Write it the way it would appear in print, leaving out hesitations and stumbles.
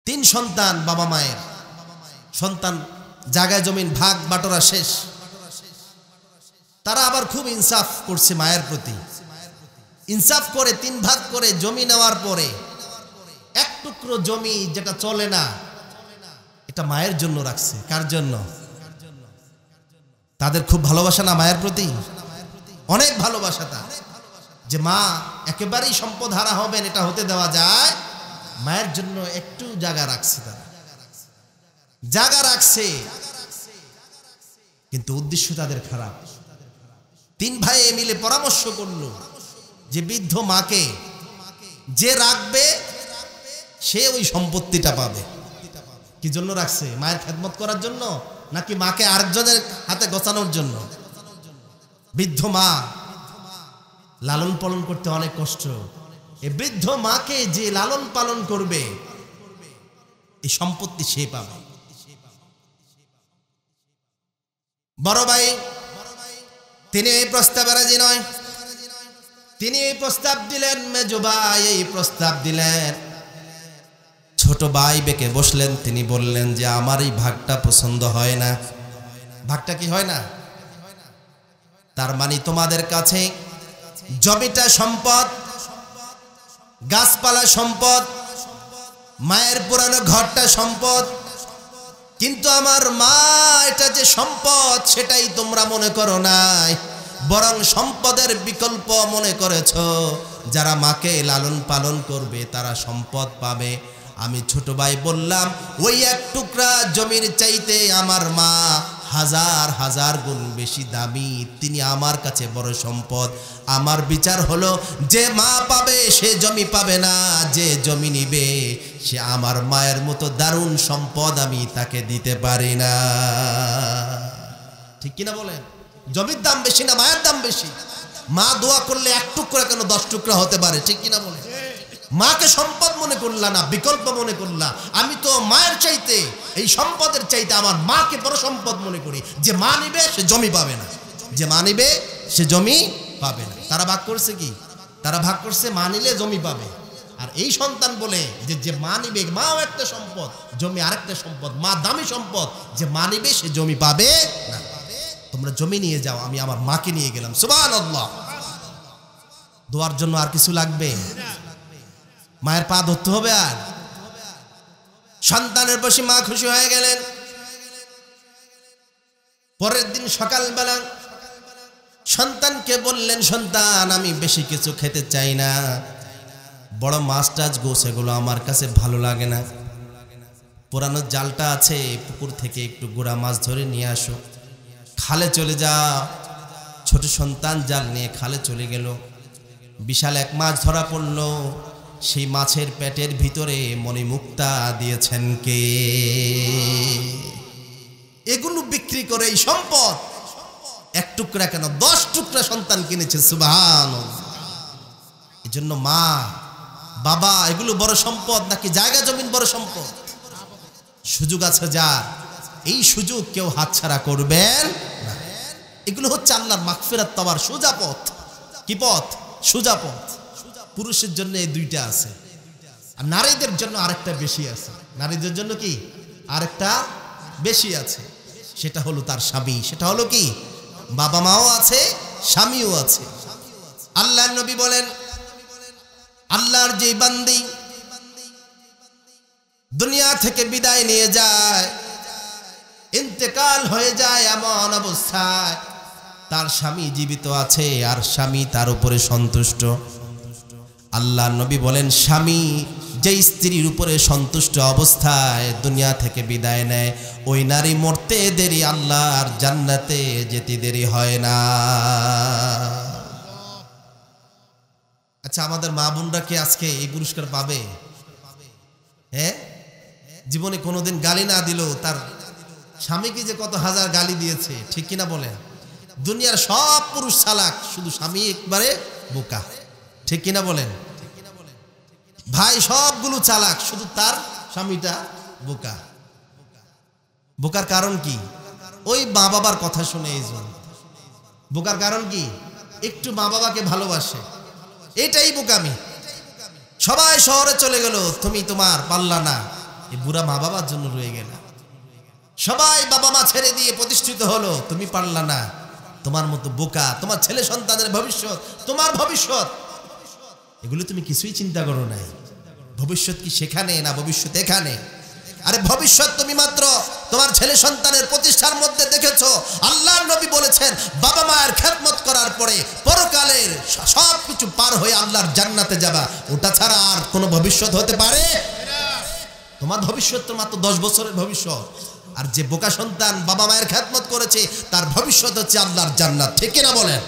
তিন সন্তান বাবা মায়ের, সন্তান জায়গা জমিন ভাগ বাটোরা শেষ, তারা আবার খুব ইনসাফ করছে মায়ের প্রতি। ইনসাফ করে 3 ভাগ করে জমি নেওয়ার পরে এক টুকরো জমি যেটা চলে না, এটা মায়ের জন্য রাখছে। কার জন্য? তাদের খুব ভালোবাসা না মায়ের প্রতি? অনেক ভালোবাসা তার, যে মা একেবারেই সম্পদ হারা হবেন এটা হতে দেওয়া যায়। মায়ের জন্য একটু জায়গা রাখছে, তারা জায়গা রাখছে, কিন্তু উদ্দেশ্য তাদের খারাপ। 3 ভাই মিলে পরামর্শ করলো যে বৃদ্ধ মাকে যে রাখবে সে ওই সম্পত্তিটা পাবে। কি জন্য রাখছে? মায়ের খেদমত করার জন্য নাকি মাকে আরেকজনের হাতে গোছানোর জন্য? বৃদ্ধ মা লালন পালন করতে অনেক কষ্ট। এই বৃদ্ধ মাকে যে লালন পালন করবে এই সম্পত্তি সে পাবে। বড় ভাই তিনি এই প্রস্তাবে রাজি নয়, তিনি এই প্রস্তাব দিলেন। মেজো ভাই এই প্রস্তাব দিলেন। ছোট ভাই বেঁকে বসলেন, তিনি বললেন যে আমার এই ভাগটা পছন্দ হয় না। ভাগটা কি হয় না? তার মানে তোমাদের কাছে জমিটা সম্পদ, গাছপালা সম্পদ, মায়ের পুরানো ঘরটা সম্পদ, কিন্তু আমার মা এটা যে সম্পদ সেটাই তোমরা মনে করো নাই, বরং সম্পদের বিকল্প মনে করেছ। যারা মাকে লালন পালন করবে তারা সম্পদ পাবে। আমি ছোট ভাই বললাম ওই এক টুকরা জমির চাইতে আমার মা হাজার হাজার গুণ বেশি দামি, তিনি আমার কাছে বড় সম্পদ। আমার বিচার হলো যে মা পাবে সে জমি পাবে না, যে জমি নিবে সে আমার মায়ের মতো দারুণ সম্পদ আমি তাকে দিতে পারি না। ঠিক কিনা বলেন? জমির দাম বেশি না মায়ের দাম বেশি? মা দোয়া করলে 1 টুকরা কেন 10 টুকরা হতে পারে। ঠিক কিনা বলেন? মাকে সম্পদ মনে করলা না, বিকল্প মনে করলা। আমি তো মায়ের চাইতে, এই সম্পদের চাইতে আমার মাকে বড় সম্পদ মনে করি। যে মা নিবে সে জমি পাবে না, যে মা নিবে সে জমি পাবে না। তারা ভাগ করছে কি? তারা ভাগ করছে মা নিলে জমি পাবে। আর এই সন্তান বলে যে মা নিবে, মাও একটা সম্পদ, জমি আরেকটা সম্পদ। মা দামি সম্পদ, যে মা নিবে সে জমি পাবে না। তোমরা জমি নিয়ে যাও, আমি আমার মাকে নিয়ে গেলাম। সুবহানাল্লাহ। দোয়ার জন্য আর কিছু লাগবে? মায়ের পা ধরতে হবে। আর সন্তানের বসে মা খুশি হয়ে গেলেন। পরের দিন সকালবেলা সন্তানকে বললেন, সন্তান আমি বেশি কিছু খেতে চাই না, বড় মাছ টাছ গোছ এগুলো আমার কাছে ভালো লাগে না। পুরানো জালটা আছে, পুকুর থেকে একটু গোড়া মাছ ধরে নিয়ে আসো, খালে চলে যাও। ছোট সন্তান জাল নিয়ে খালে চলে গেল। বিশাল এক মাছ ধরা পড়ল। সেই মাছের পেটের ভিতরে মণিমুক্তা দিয়েছেন কে? এগুলো বিক্রি করে এই সম্পদ 1 টুকরা কেন 10 টুকরা সন্তান কিনেছে। সুবহানাল্লাহ। এই জন্য মা বাবা এগুলো বড় সম্পদ নাকি জায়গা জমিন বড় সম্পদ? সুযোগ আছে যার, এই সুযোগ কেউ হাতছাড়া করবেন না। এগুলো হচ্ছে আল্লাহর মাগফিরাত পাওয়ার সোজা পথ। কি পথ? সোজা পথ। পুরুষের জন্য এই 2টা আছে, আর নারীদের জন্য আরেকটা বেশি আছে। নারীদের জন্য কি আরেকটা বেশি আছে, সেটা হলো তার স্বামী। সেটা হলো কি? বাবা মাও আছে, স্বামীও আছে। আল্লাহর নবী বলেন, আল্লাহর যে বান্দি দুনিয়া থেকে বিদায় নিয়ে যায়, ইন্তেকাল হয়ে যায়, এমন অবস্থায় তার স্বামী জীবিত আছে আর স্বামী তার উপরে সন্তুষ্ট। আল্লাহর নবী বলেন, স্বামী যে স্ত্রীর উপরে সন্তুষ্ট অবস্থায় দুনিয়া থেকে বিদায় নেয়, ওই নারী মরতে দেরি, আল্লাহর জান্নাতে যেতে দেরি হয় না। আচ্ছা, আমাদের মা বোনরা কি আজকে এই পুরস্কার পাবে? হ্যাঁ, জীবনে কোনোদিন গালি না দিলেও তার স্বামীকে যে কত হাজার গালি দিয়েছে। ঠিক কিনা বলেন? দুনিয়ার সব পুরুষ চালাক, শুধু স্বামী একবারে বোকা। ঠিক কিনা বলেন? ভাই সবগুলো চালাক, শুধু তার স্বামীটা বোকা। বোকার কারণ কি? ওই মা বাবার কথা শুনে। এই জন্য বোকার কারণ কি? একটু মা বাবাকে ভালোবাসে, এটাই বোকামি। সবাই শহরে চলে গেল, তুমি তোমার পাল্লা না, এই বুড়া মা বাবার জন্য রয়ে গেল। সবাই বাবা মা ছেড়ে দিয়ে প্রতিষ্ঠিত হলো, তুমি পারলা না। তোমার মতো বোকা, তোমার ছেলে সন্তানের ভবিষ্যৎ, তোমার ভবিষ্যৎ, এগুলো তুমি কিছুই চিন্তা করো নাই। ভবিষ্যৎ কি সেখানে না ভবিষ্যৎ এখানে? আরে ভবিষ্যৎ তুমি মাত্র তোমার ছেলে সন্তানের প্রতিষ্ঠার মধ্যে দেখেছো। আল্লাহর নবী বলেছেন বাবা মায়ের খেদমত করার পরে পরকালের সব কিছু পার হয়ে আল্লাহর জান্নাতে যাবা, ওটা ছাড়া আর কোনো ভবিষ্যৎ হতে পারে? তোমার ভবিষ্যৎ তো মাত্র 10 বছরের ভবিষ্যৎ। আর যে বোকা সন্তান বাবা মায়ের খেদমত করেছে তার ভবিষ্যৎ হচ্ছে আল্লাহর জান্নাত। ঠিক কিনা বলেন?